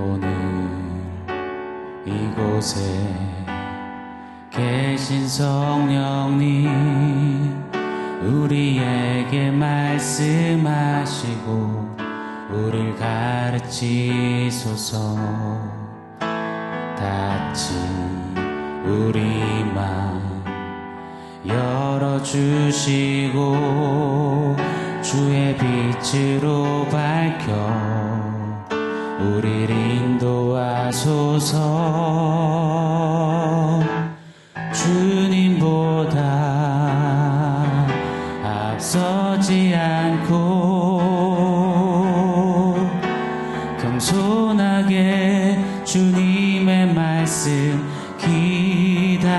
오늘 이곳에 계신 성령님, 우리에게 말씀하시고 우릴 가르치소서. 닫힌 우리 맘 열어주시고 주의 빛으로 밝혀 우릴 인도하소서. 주님보다 앞서지 않고 겸손하게 주님의 말씀 기다리니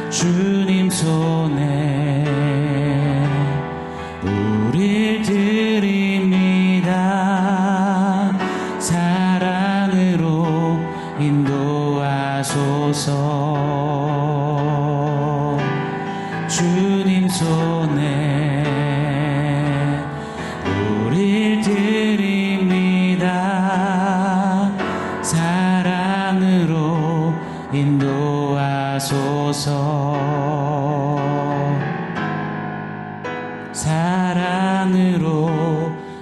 주님 손에 우릴 드립니다. 사랑으로 인도하소서. 주님 손에 우릴 드립니다. 사랑으로 인도하소서. 사랑으로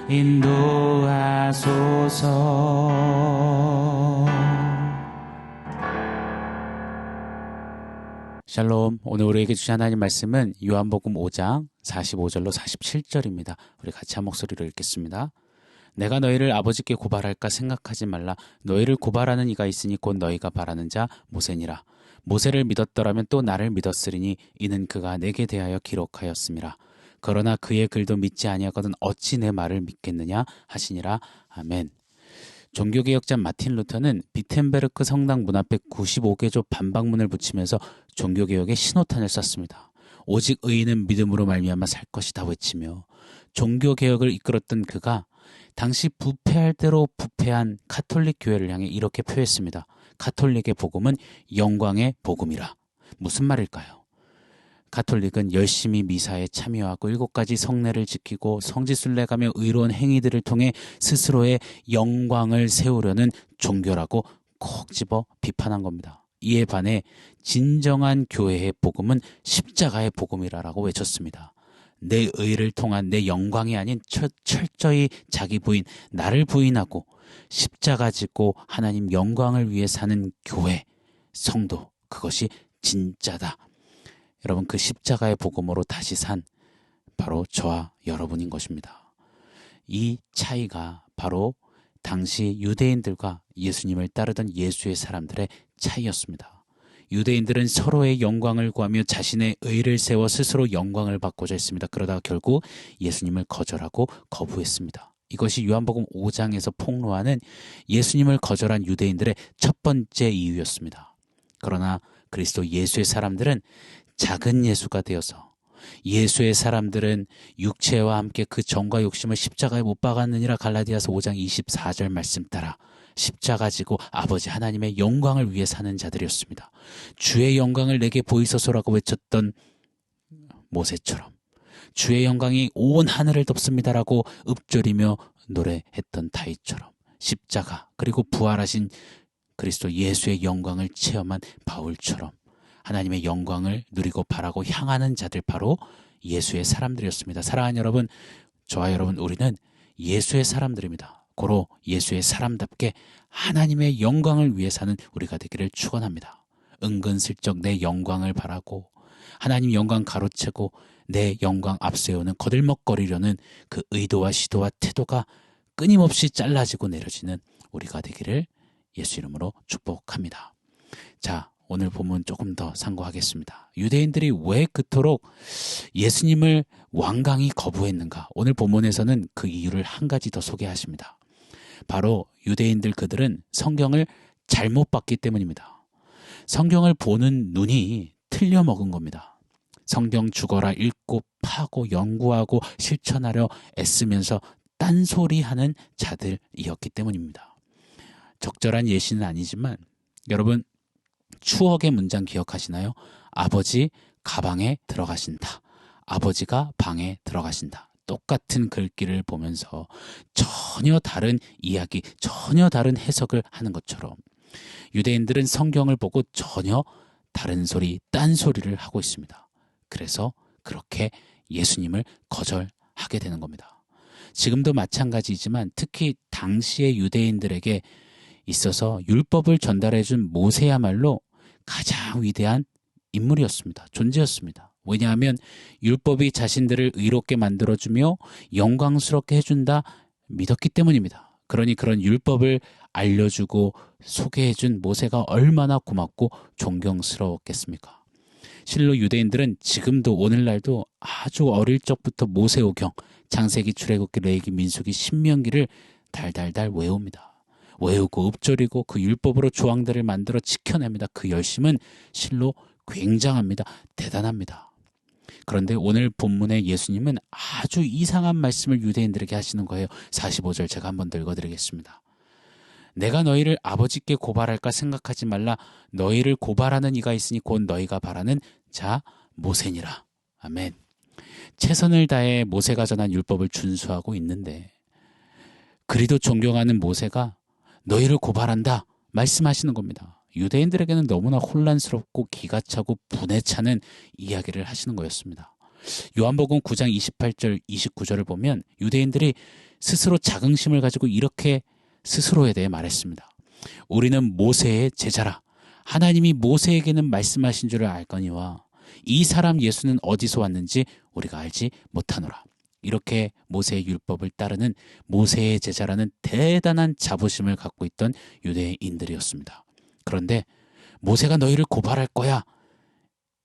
인도하소서. 샬롬. 오늘 우리에게 주신 하나님 말씀은 요한복음 5장 45절로 47절입니다. 우리 같이 한 목소리로 읽겠습니다. 내가 너희를 아버지께 고발할까 생각하지 말라. 너희를 고발하는 이가 있으니 곧 너희가 바라는 자 모세니라. 모세를 믿었더라면 또 나를 믿었으리니 이는 그가 내게 대하여 기록하였음이라. 그러나 그의 글도 믿지 아니하거든 어찌 내 말을 믿겠느냐 하시니라. 아멘. 종교개혁자 마틴 루터는 비텐베르크 성당 문 앞에 95개조 반박문을 붙이면서 종교개혁의 신호탄을 쐈습니다. 오직 의인은 믿음으로 말미암아 살 것이다 외치며 종교개혁을 이끌었던 그가 당시 부패할 대로 부패한 가톨릭 교회를 향해 이렇게 표했습니다. 가톨릭의 복음은 영광의 복음이라. 무슨 말일까요? 가톨릭은 열심히 미사에 참여하고 7가지 성례를 지키고 성지순례 가며 의로운 행위들을 통해 스스로의 영광을 세우려는 종교라고 콕 집어 비판한 겁니다. 이에 반해 진정한 교회의 복음은 십자가의 복음이라고 외쳤습니다. 내 의를 통한 내 영광이 아닌 철저히 자기 부인, 나를 부인하고 십자가 짓고 하나님 영광을 위해 사는 교회, 성도, 그것이 진짜다. 여러분, 그 십자가의 복음으로 다시 산 바로 저와 여러분인 것입니다. 이 차이가 바로 당시 유대인들과 예수님을 따르던 예수의 사람들의 차이였습니다. 유대인들은 서로의 영광을 구하며 자신의 의를 세워 스스로 영광을 받고자 했습니다. 그러다가 결국 예수님을 거절하고 거부했습니다. 이것이 요한복음 5장에서 폭로하는 예수님을 거절한 유대인들의 첫 번째 이유였습니다. 그러나 그리스도 예수의 사람들은 작은 예수가 되어서 예수의 사람들은 육체와 함께 그 정과 욕심을 십자가에 못 박았느니라. 갈라디아서 5장 24절 말씀 따라 십자가 지고 아버지 하나님의 영광을 위해 사는 자들이었습니다. 주의 영광을 내게 보이소서라고 외쳤던 모세처럼 주의 영광이 온 하늘을 덮습니다라고 읊조리며 노래했던 다윗처럼 십자가 그리고 부활하신 그리스도 예수의 영광을 체험한 바울처럼 하나님의 영광을 누리고 바라고 향하는 자들, 바로 예수의 사람들이었습니다. 사랑하는 여러분, 저와 여러분, 우리는 예수의 사람들입니다. 고로 예수의 사람답게 하나님의 영광을 위해 사는 우리가 되기를 축원합니다. 은근슬쩍 내 영광을 바라고 하나님 영광 가로채고 내 영광 앞세우는 거들먹거리려는 그 의도와 시도와 태도가 끊임없이 잘라지고 내려지는 우리가 되기를 예수 이름으로 축복합니다. 자, 오늘 본문 조금 더 상고하겠습니다. 유대인들이 왜 그토록 예수님을 완강히 거부했는가? 오늘 본문에서는 그 이유를 한 가지 더 소개하십니다. 바로 유대인들 그들은 성경을 잘못 봤기 때문입니다. 성경을 보는 눈이 틀려 먹은 겁니다. 성경 죽어라 읽고 파고 연구하고 실천하려 애쓰면서 딴소리하는 자들이었기 때문입니다. 적절한 예시는 아니지만 여러분, 추억의 문장 기억하시나요? 아버지 가방에 들어가신다. 아버지가 방에 들어가신다. 똑같은 글귀를 보면서 전혀 다른 이야기, 전혀 다른 해석을 하는 것처럼 유대인들은 성경을 보고 전혀 다른 소리, 딴소리를 하고 있습니다. 그래서 그렇게 예수님을 거절하게 되는 겁니다. 지금도 마찬가지이지만 특히 당시의 유대인들에게 있어서 율법을 전달해준 모세야말로 가장 위대한 인물이었습니다. 존재였습니다. 왜냐하면 율법이 자신들을 의롭게 만들어주며 영광스럽게 해준다 믿었기 때문입니다. 그러니 그런 율법을 알려주고 소개해준 모세가 얼마나 고맙고 존경스러웠겠습니까? 실로 유대인들은 지금도 오늘날도 아주 어릴 적부터 모세오경, 창세기, 출애굽기, 레위기, 민수기, 신명기를 달달달 외웁니다. 외우고 읊조리고 그 율법으로 조항들을 만들어 지켜냅니다. 그 열심은 실로 굉장합니다. 대단합니다. 그런데 오늘 본문의 예수님은 아주 이상한 말씀을 유대인들에게 하시는 거예요. 45절 제가 한번 더 읽어드리겠습니다. 내가 너희를 아버지께 고발할까 생각하지 말라. 너희를 고발하는 이가 있으니 곧 너희가 바라는 자 모세니라. 아멘. 최선을 다해 모세가 전한 율법을 준수하고 있는데 그리도 존경하는 모세가 너희를 고발한다 말씀하시는 겁니다. 유대인들에게는 너무나 혼란스럽고 기가 차고 분에 차는 이야기를 하시는 거였습니다. 요한복음 9장 28절 29절을 보면 유대인들이 스스로 자긍심을 가지고 이렇게 스스로에 대해 말했습니다. 우리는 모세의 제자라. 하나님이 모세에게는 말씀하신 줄을 알거니와 이 사람 예수는 어디서 왔는지 우리가 알지 못하노라. 이렇게 모세의 율법을 따르는 모세의 제자라는 대단한 자부심을 갖고 있던 유대인들이었습니다. 그런데 모세가 너희를 고발할 거야.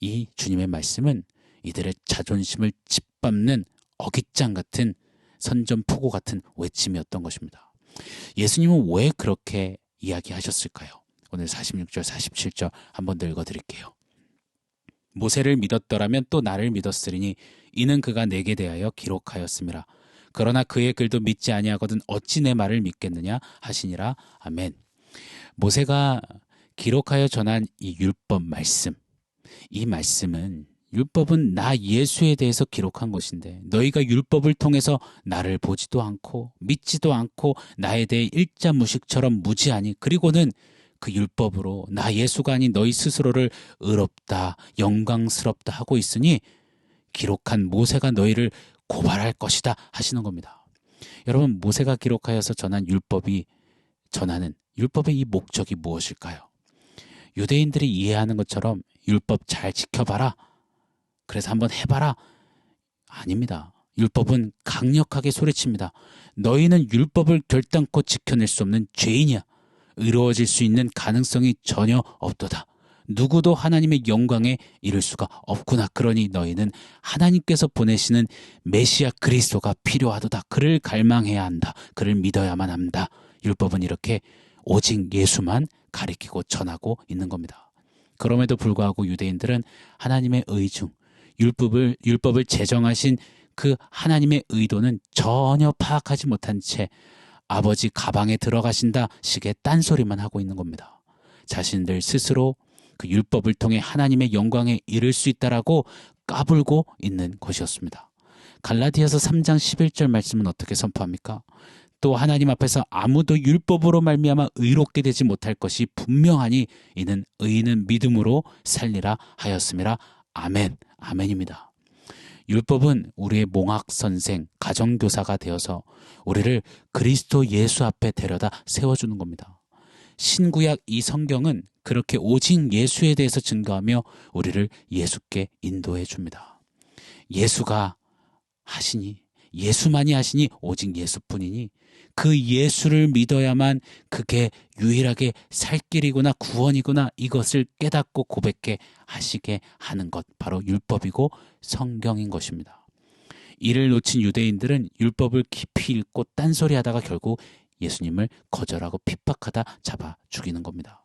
이 주님의 말씀은 이들의 자존심을 짓밟는 어깃장 같은 선전포고 같은 외침이었던 것입니다. 예수님은 왜 그렇게 이야기하셨을까요? 오늘 46절, 47절 한번 더 읽어드릴게요. 모세를 믿었더라면 또 나를 믿었으리니 이는 그가 내게 대하여 기록하였음이라. 그러나 그의 글도 믿지 아니하거든 어찌 내 말을 믿겠느냐 하시니라. 아멘. 모세가 기록하여 전한 이 율법 말씀, 이 말씀은 율법은 나 예수에 대해서 기록한 것인데 너희가 율법을 통해서 나를 보지도 않고 믿지도 않고 나에 대해 일자무식처럼 무지하니 그리고는 그 율법으로 나 예수가 아닌 너희 스스로를 의롭다 영광스럽다 하고 있으니 기록한 모세가 너희를 고발할 것이다 하시는 겁니다. 여러분, 모세가 기록하여서 전한 율법이 전하는 율법의 이 목적이 무엇일까요? 유대인들이 이해하는 것처럼 율법 잘 지켜봐라, 그래서 한번 해봐라, 아닙니다. 율법은 강력하게 소리칩니다. 너희는 율법을 결단코 지켜낼 수 없는 죄인이야. 의로워질 수 있는 가능성이 전혀 없도다. 누구도 하나님의 영광에 이를 수가 없구나. 그러니 너희는 하나님께서 보내시는 메시아 그리스도가 필요하도다. 그를 갈망해야 한다. 그를 믿어야만 한다. 율법은 이렇게 오직 예수만 가리키고 전하고 있는 겁니다. 그럼에도 불구하고 유대인들은 하나님의 의중, 율법을 제정하신 그 하나님의 의도는 전혀 파악하지 못한 채 아버지 가방에 들어가신다 식의 딴소리만 하고 있는 겁니다. 자신들 스스로 그 율법을 통해 하나님의 영광에 이를 수 있다라고 까불고 있는 것이었습니다. 갈라디아서 3장 11절 말씀은 어떻게 선포합니까? 또 하나님 앞에서 아무도 율법으로 말미암아 의롭게 되지 못할 것이 분명하니 이는 의인은 믿음으로 살리라 하였음이라. 아멘, 아멘입니다. 율법은 우리의 몽학 선생, 가정교사가 되어서 우리를 그리스도 예수 앞에 데려다 세워주는 겁니다. 신구약 이 성경은 그렇게 오직 예수에 대해서 증거하며 우리를 예수께 인도해 줍니다. 예수가 하시니, 예수만이 하시니 오직 예수뿐이니 그 예수를 믿어야만 그게 유일하게 살 길이구나, 구원이구나, 이것을 깨닫고 고백해 하시게 하는 것, 바로 율법이고 성경인 것입니다. 이를 놓친 유대인들은 율법을 깊이 읽고 딴소리하다가 결국 예수님을 거절하고 핍박하다 잡아 죽이는 겁니다.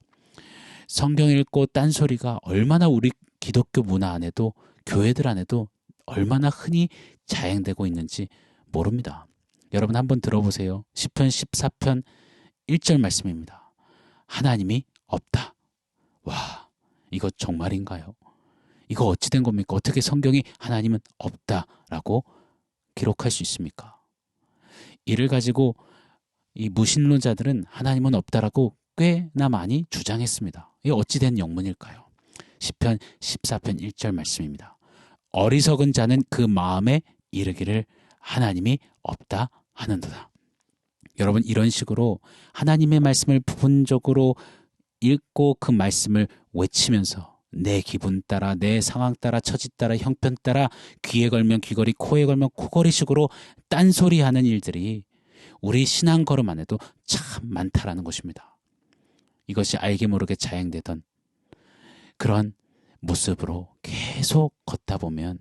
성경 읽고 딴소리가 얼마나 우리 기독교 문화 안에도, 교회들 안에도 얼마나 흔히 자행되고 있는지 모릅니다. 여러분 한번 들어보세요. 시편 14편 1절 말씀입니다. 하나님이 없다. 와, 이거 정말인가요? 이거 어찌 된 겁니까? 어떻게 성경이 하나님은 없다라고 기록할 수 있습니까? 이를 가지고 이 무신론자들은 하나님은 없다라고 꽤나 많이 주장했습니다. 이게 어찌된 영문일까요? 시편 14편 1절 말씀입니다. 어리석은 자는 그 마음에 이르기를 하나님이 없다 하는도다. 여러분, 이런 식으로 하나님의 말씀을 부분적으로 읽고 그 말씀을 외치면서 내 기분 따라, 내 상황 따라, 처지 따라, 형편 따라 귀에 걸면 귀걸이, 코에 걸면 코걸이식으로 딴소리하는 일들이 우리 신앙 걸음 안에도 참 많다라는 것입니다. 이것이 알게 모르게 자행되던 그런 모습으로 계속 걷다 보면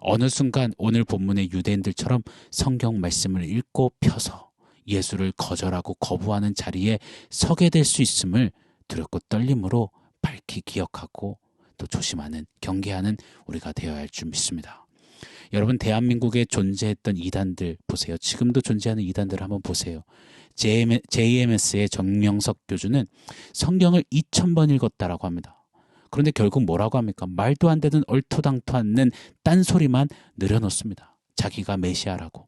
어느 순간 오늘 본문의 유대인들처럼 성경 말씀을 읽고 펴서 예수를 거절하고 거부하는 자리에 서게 될 수 있음을 두렵고 떨림으로 밝히 기억하고 또 조심하는, 경계하는 우리가 되어야 할 줄 믿습니다. 여러분, 대한민국에 존재했던 이단들 보세요. 지금도 존재하는 이단들 한번 보세요. JMS의 정명석 교주는 성경을 2000번 읽었다라고 합니다. 그런데 결국 뭐라고 합니까? 말도 안 되는 얼토당토 않는 딴소리만 늘여놓습니다. 자기가 메시아라고.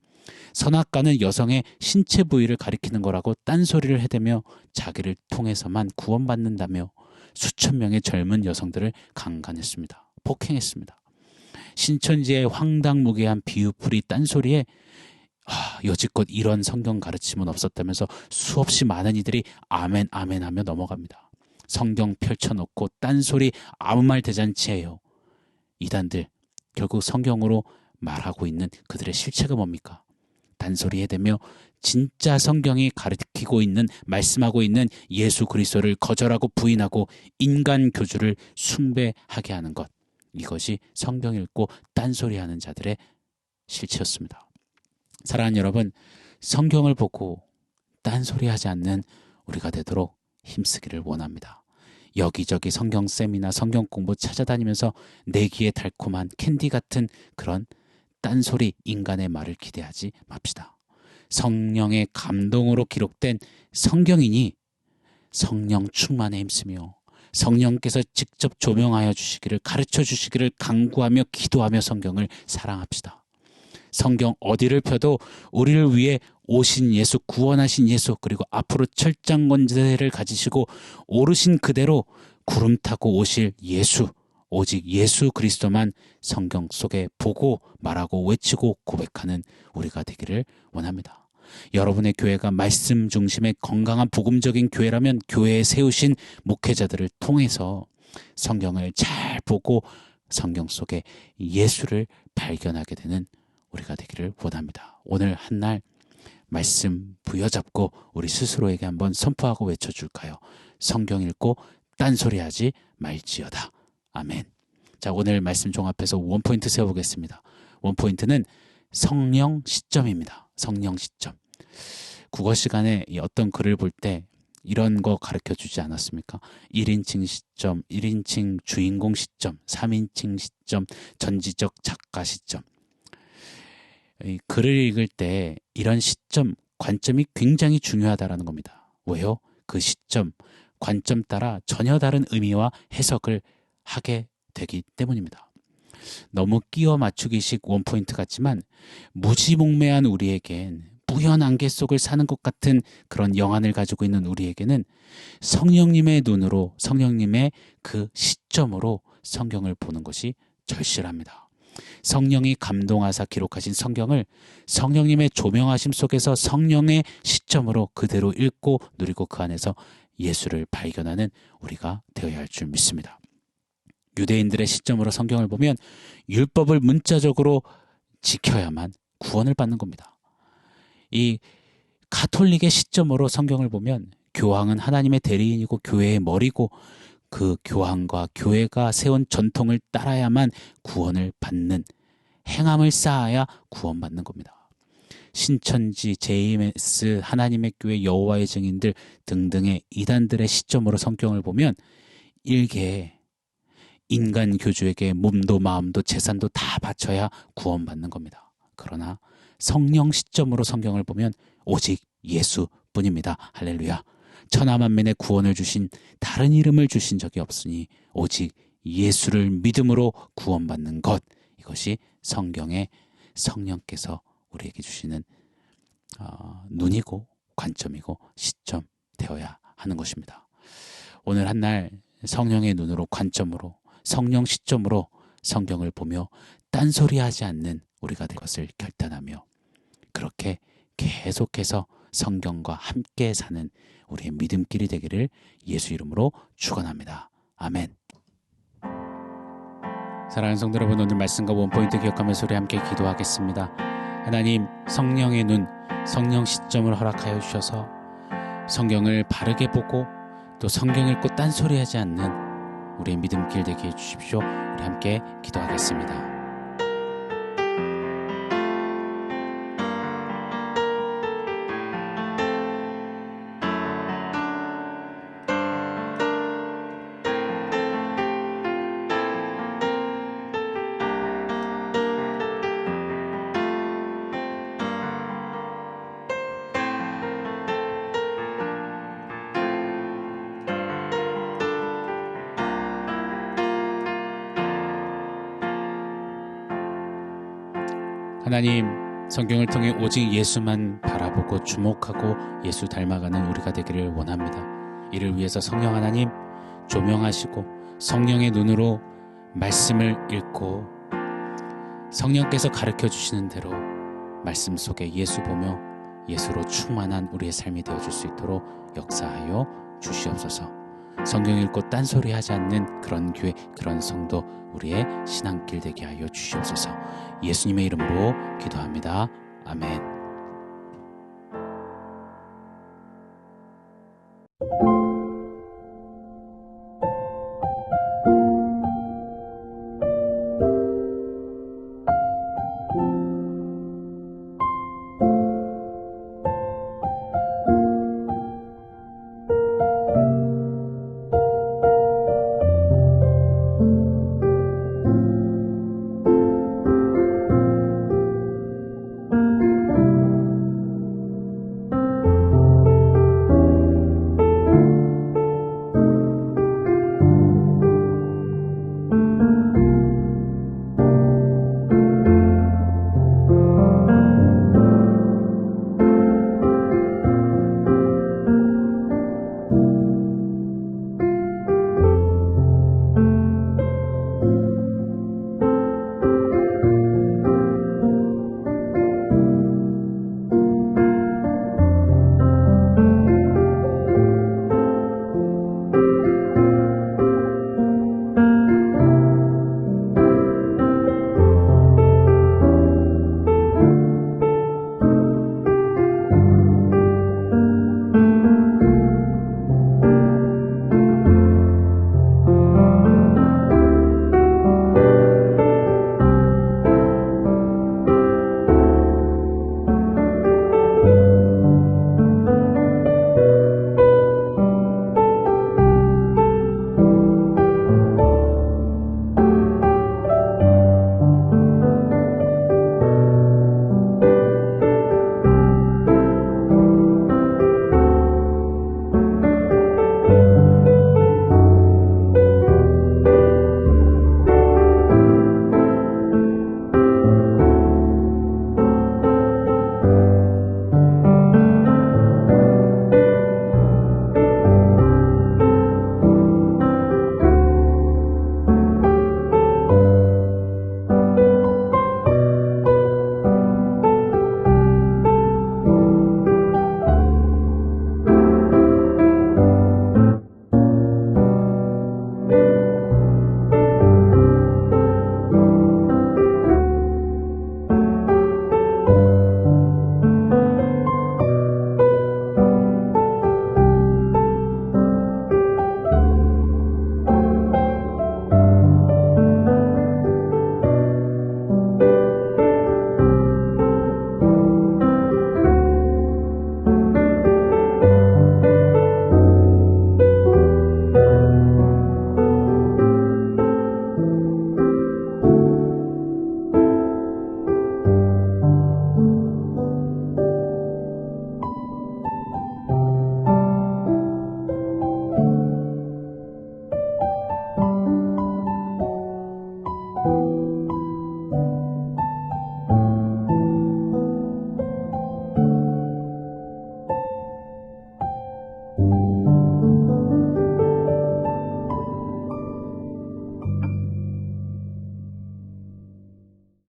선악과는 여성의 신체 부위를 가리키는 거라고 딴소리를 해대며 자기를 통해서만 구원받는다며 수천 명의 젊은 여성들을 강간했습니다. 폭행했습니다. 신천지의 황당무계한 비유풀이 딴소리에 여지껏 이런 성경 가르침은 없었다면서 수없이 많은 이들이 아멘 아멘 하며 넘어갑니다. 성경 펼쳐놓고 딴소리 아무 말 대잔치예요. 이단들 결국 성경으로 말하고 있는 그들의 실체가 뭡니까? 단소리 해대며 진짜 성경이 가르치고 있는, 말씀하고 있는 예수 그리스도를 거절하고 부인하고 인간 교주를 숭배하게 하는 것, 이것이 성경 읽고 딴소리하는 자들의 실체였습니다. 사랑하는 여러분, 성경을 보고 딴소리하지 않는 우리가 되도록 힘쓰기를 원합니다. 여기저기 성경쌤이나 성경 공부 찾아다니면서 내 귀에 달콤한 캔디 같은 그런 딴소리 인간의 말을 기대하지 맙시다. 성령의 감동으로 기록된 성경이니 성령 충만에 힘쓰며 성령께서 직접 조명하여 주시기를, 가르쳐 주시기를 간구하며 기도하며 성경을 사랑합시다. 성경 어디를 펴도 우리를 위해 오신 예수, 구원하신 예수, 그리고 앞으로 철장 권세를 가지시고 오르신 그대로 구름 타고 오실 예수, 오직 예수 그리스도만 성경 속에 보고 말하고 외치고 고백하는 우리가 되기를 원합니다. 여러분의 교회가 말씀 중심의 건강한 복음적인 교회라면 교회에 세우신 목회자들을 통해서 성경을 잘 보고 성경 속에 예수를 발견하게 되는 우리가 되기를 원합니다. 오늘 한날 말씀 부여잡고 우리 스스로에게 한번 선포하고 외쳐줄까요? 성경 읽고 딴소리하지 말지어다. 아멘. 자, 오늘 말씀 종합해서 원포인트 세워보겠습니다. 원포인트는 성령 시점입니다. 성령 시점. 국어 시간에 어떤 글을 볼 때 이런 거 가르쳐주지 않았습니까? 1인칭 시점, 1인칭 주인공 시점, 3인칭 시점, 전지적 작가 시점. 이 글을 읽을 때 이런 시점, 관점이 굉장히 중요하다는 겁니다. 왜요? 그 시점, 관점 따라 전혀 다른 의미와 해석을 하게 되기 때문입니다. 너무 끼워 맞추기식 원포인트 같지만 무지몽매한 우리에겐, 뿌연 안개 속을 사는 것 같은 그런 영안을 가지고 있는 우리에게는 성령님의 눈으로, 성령님의 그 시점으로 성경을 보는 것이 절실합니다. 성령이 감동하사 기록하신 성경을 성령님의 조명하심 속에서 성령의 시점으로 그대로 읽고 누리고 그 안에서 예수를 발견하는 우리가 되어야 할 줄 믿습니다. 유대인들의 시점으로 성경을 보면 율법을 문자적으로 지켜야만 구원을 받는 겁니다. 이 가톨릭의 시점으로 성경을 보면 교황은 하나님의 대리인이고 교회의 머리고 그 교황과 교회가 세운 전통을 따라야만 구원을 받는, 행함을 쌓아야 구원받는 겁니다. 신천지, JMS, 하나님의 교회, 여호와의 증인들 등등의 이단들의 시점으로 성경을 보면 일개 인간 교주에게 몸도 마음도 재산도 다 바쳐야 구원받는 겁니다. 그러나 성령 시점으로 성경을 보면 오직 예수뿐입니다. 할렐루야. 천하만민의 구원을 주신, 다른 이름을 주신 적이 없으니 오직 예수를 믿음으로 구원받는 것, 이것이 성경에 성령께서 우리에게 주시는 눈이고 관점이고 시점 되어야 하는 것입니다. 오늘 한 날 성령의 눈으로 관점으로 성령 시점으로 성경을 보며 딴소리하지 않는 우리가 될 것을 결단하며 그렇게 계속해서 성경과 함께 사는 우리의 믿음길이 되기를 예수 이름으로 축원합니다. 아멘. 사랑하는 성도 여러분, 오늘 말씀과 원포인트 기억하면서 우리 함께 기도하겠습니다. 하나님, 성령의 눈, 성령 시점을 허락하여 주셔서 성경을 바르게 보고 또 성경 읽고 딴소리하지 않는 우리의 믿음길 되게 해주십시오. 우리 함께 기도하겠습니다. 하나님, 성경을 통해 오직 예수만 바라보고 주목하고 예수 닮아가는 우리가 되기를 원합니다. 이를 위해서 성령 하나님 조명하시고 성령의 눈으로 말씀을 읽고 성령께서 가르쳐 주시는 대로 말씀 속에 예수 보며 예수로 충만한 우리의 삶이 되어줄 수 있도록 역사하여 주시옵소서. 성경 읽고 딴소리 하지 않는 그런 교회, 그런 성도, 우리의 신앙길 되게 하여 주시옵소서. 예수님의 이름으로 기도합니다. 아멘.